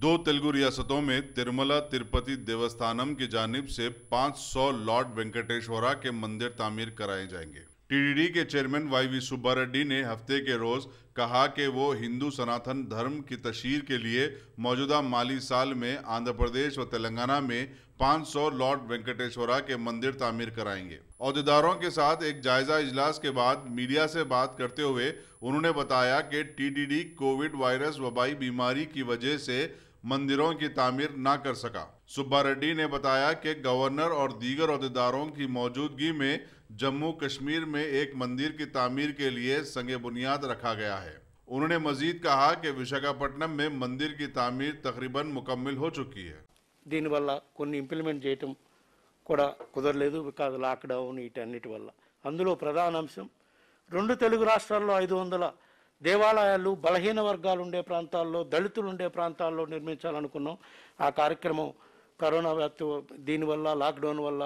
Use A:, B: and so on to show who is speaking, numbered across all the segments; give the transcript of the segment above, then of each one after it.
A: दो तेलुगु रियासतों में तिरुमला तिरुपति देवस्थानम की जानिब से 500 लॉर्ड वेंकटेश्वरा के मंदिर तामीर कराए जाएंगे। टीटीडी के चेयरमैन वाईवी सुब्बा रेड्डी ने हफ्ते के रोज कहा कि वो हिंदू सनातन धर्म की तशहीर के लिए मौजूदा माली साल में आंध्र प्रदेश व तेलंगाना में 500 लॉर्ड वेंकटेश्वरा के मंदिर तामीर कराएंगे। अहदेदारों के साथ एक जायजा इजलास के बाद मीडिया से बात करते हुए उन्होंने बताया कि टीटीडी कोविड वायरस वबाई बीमारी की वजह से मंदिरों की तामीर ना कर सका। सुब्बा रेड्डी ने बताया कि गवर्नर और दीगर अहदेदारों की मौजूदगी में जम्मू कश्मीर में एक मंदिर की तामीर के लिए संगे बुनियाद रखा गया है। उन्होंने मजीद कहा कि विशाखापट्टनम में मंदिर की तामीर तकरीबन मुकम्मल हो चुकी है।
B: దీని వల్ల కొన్ని ఇంప్లిమెంట్ చేయటం కూడా కుదరలేదు బికాజ్ లాక్డౌన్ వీటన్నిటి వల్ల. అందులో ప్రధాన అంశం రెండు తెలుగు రాష్ట్రాల్లో 500 దేవాలయాలు బలహీన వర్గాలు ఉండే ప్రాంతాల్లో, దళితులు ఉండే ప్రాంతాల్లో నిర్మించాలనుకున్నాం. ఆ కార్యక్రమం కరోనా వ్యాప్తి దీనివల్ల లాక్డౌన్ వల్ల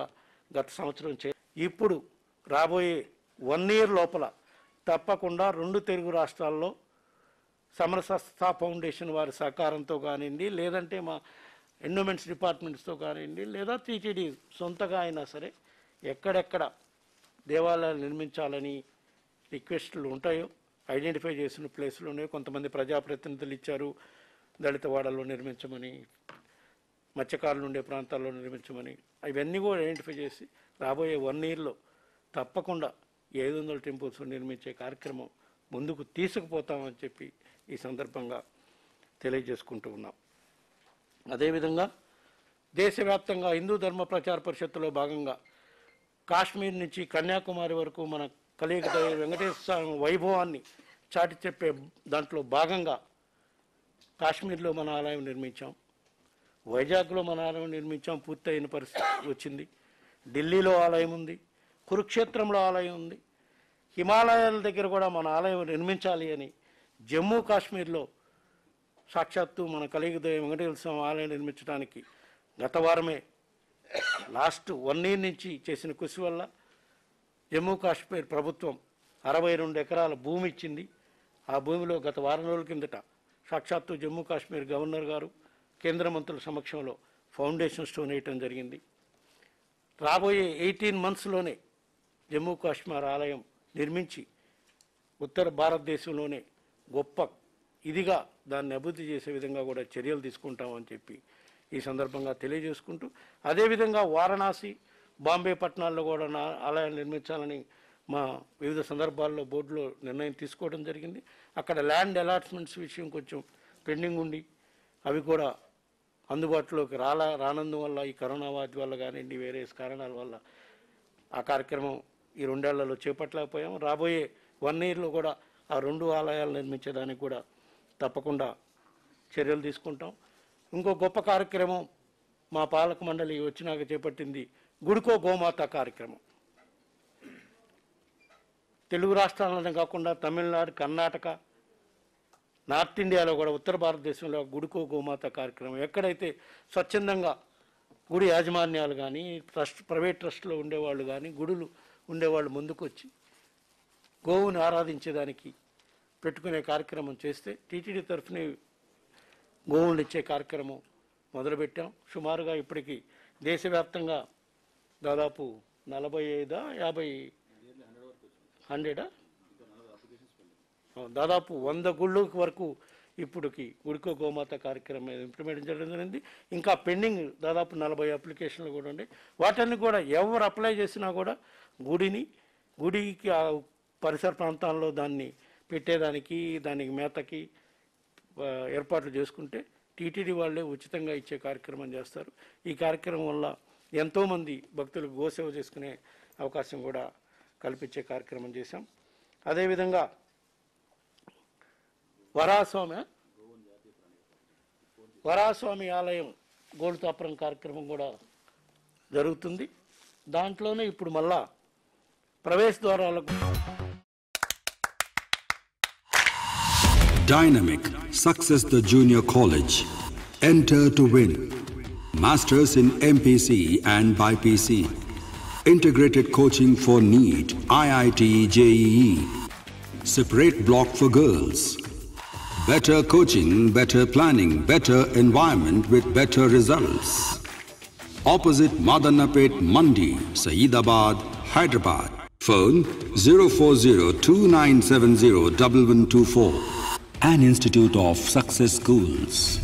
B: గత సంవత్సరం ఇప్పుడు రాబోయే 1 ఇయర్ లోపల తప్పకుండా రెండు తెలుగు రాష్ట్రాల్లో సమరసత్తా ఫౌండేషన్ వారి సహకారంతో కానివ్వండి, లేదంటే మా ఎండోమెంట్స్ డిపార్ట్మెంట్స్తో కానివ్వండి, లేదా టీటీడీ సొంతగా అయినా సరే ఎక్కడెక్కడ దేవాలయాలు నిర్మించాలని రిక్వెస్టులు ఉంటాయో ఐడెంటిఫై చేసిన ప్లేస్లు ఉన్నాయో. కొంతమంది ప్రజాప్రతినిధులు ఇచ్చారు దళిత వాడల్లో నిర్మించమని, మత్స్యకారులు ఉండే ప్రాంతాల్లో నిర్మించమని. అవన్నీ కూడా ఐడెంటిఫై చేసి రాబోయే 1 ఇయర్లో తప్పకుండా 500 టెంపుల్స్ నిర్మించే కార్యక్రమం ముందుకు తీసుకుపోతామని చెప్పి ఈ సందర్భంగా తెలియజేసుకుంటూ ఉన్నాం. అదేవిధంగా దేశవ్యాప్తంగా హిందూ ధర్మ ప్రచార పరిషత్తులో భాగంగా కాశ్మీర్ నుంచి కన్యాకుమారి వరకు మన కలియుగ వెంకటేశ్వర స్వామి వైభవాన్ని చాటి చెప్పే దాంట్లో భాగంగా కాశ్మీర్లో మన ఆలయం నిర్మించాం, వైజాగ్లో మన ఆలయం నిర్మించాం, పూర్తయిన పరిస్థితి వచ్చింది. ఢిల్లీలో ఆలయం ఉంది, కురుక్షేత్రంలో ఆలయం ఉంది, హిమాలయాల దగ్గర కూడా మన ఆలయం నిర్మించాలి అని జమ్మూ కాశ్మీర్లో సాక్షాత్తు మన కలియుగ వెంకటేశ్వర స్వామి ఆలయం నిర్మించడానికి గత వారమే లాస్ట్ 1 ఇయర్ నుంచి చేసిన కృషి వల్ల జమ్మూ కాశ్మీర్ ప్రభుత్వం 62 ఎకరాల భూమి ఇచ్చింది. ఆ భూమిలో గత వారం రోజుల కిందట సాక్షాత్తు జమ్మూ కాశ్మీర్ గవర్నర్ గారు కేంద్ర మంత్రుల సమక్షంలో ఫౌండేషన్ స్టోన్ వేయటం జరిగింది. రాబోయే 18 మంత్స్లోనే జమ్మూ కాశ్మీర్ ఆలయం నిర్మించి ఉత్తర భారతదేశంలోనే గొప్ప ఇదిగా దాన్ని అభివృద్ధి చేసే విధంగా కూడా చర్యలు తీసుకుంటామని చెప్పి ఈ సందర్భంగా తెలియజేసుకుంటూ, అదేవిధంగా వారణాసి, బాంబే పట్టణాల్లో కూడా ఆలయాలు నిర్మించాలని మా వివిధ సందర్భాల్లో బోర్డులో నిర్ణయం తీసుకోవడం జరిగింది. అక్కడ ల్యాండ్ అలాట్మెంట్స్ విషయం కొంచెం పెండింగ్ ఉండి అవి కూడా అందుబాటులోకి రానందువల్ల, ఈ కరోనా వ్యాధి వల్ల కానివ్వండి, వేరే కారణాల వల్ల ఆ కార్యక్రమం ఈ 2 ఏళ్లలో చేపట్టలేకపోయాం. రాబోయే 1 ఇయర్లో కూడా ఆ 2 ఆలయాలు నిర్మించడానికి కూడా తప్పకుండా చర్యలు తీసుకుంటాం. ఇంకో గొప్ప కార్యక్రమం మా పాలక మండలి వచ్చినాక చేపట్టింది గుడికో గోమాత కార్యక్రమం. తెలుగు రాష్ట్రాలనే కాకుండా తమిళనాడు, కర్ణాటక, నార్త్ ఇండియాలో కూడా ఉత్తర భారతదేశంలో గుడికో గోమాత కార్యక్రమం ఎక్కడైతే స్వచ్ఛందంగా గుడి యాజమాన్యాలు కానీ, ప్రైవేట్ ట్రస్ట్లో ఉండేవాళ్ళు కానీ, గుడులు ఉండేవాళ్ళు ముందుకు వచ్చి గోవుని ఆరాధించేదానికి పెట్టుకునే కార్యక్రమం చేస్తే టీటీడీ తరఫున గోవులు ఇచ్చే కార్యక్రమం మొదలుపెట్టాం. సుమారుగా ఇప్పటికి దేశవ్యాప్తంగా దాదాపు 100 దాదాపు 100 గుళ్ళు వరకు ఇప్పటికి గుడికో గోమాత కార్యక్రమం ఇంప్లిమెంట్ చేయడం జరిగింది. ఇంకా పెండింగ్ దాదాపు 40 అప్లికేషన్లు కూడా ఉన్నాయి. వాటన్ని కూడా ఎవరు అప్లై చేసినా కూడా గుడికి పరిసర ప్రాంతాల్లో దాన్ని పెట్టేదానికి, దానికి మేతకి ఏర్పాట్లు చేసుకుంటే టీటీడీ వాళ్ళే ఉచితంగా ఇచ్చే కార్యక్రమం చేస్తారు. ఈ కార్యక్రమం వల్ల ఎంతోమంది భక్తులకు గోసేవ చేసుకునే అవకాశం కూడా కల్పించే కార్యక్రమం చేశాం. అదేవిధంగా వరాస్వామి ఆలయం గోల్తాపురం కార్యక్రమం కూడా జరుగుతుంది. దాంట్లోనే ఇప్పుడు మళ్ళా ప్రవేశ ద్వారాలకు
C: Dynamic Success the Junior College. Enter to win. Masters in MPC and BPC. Integrated coaching for NEET, IIT, JEE. Separate block for girls. Better coaching, better planning, better environment with better results. Opposite Madannapet Mandi, Saeedabad, Hyderabad. Phone 04029701124. An Institute of Success Schools.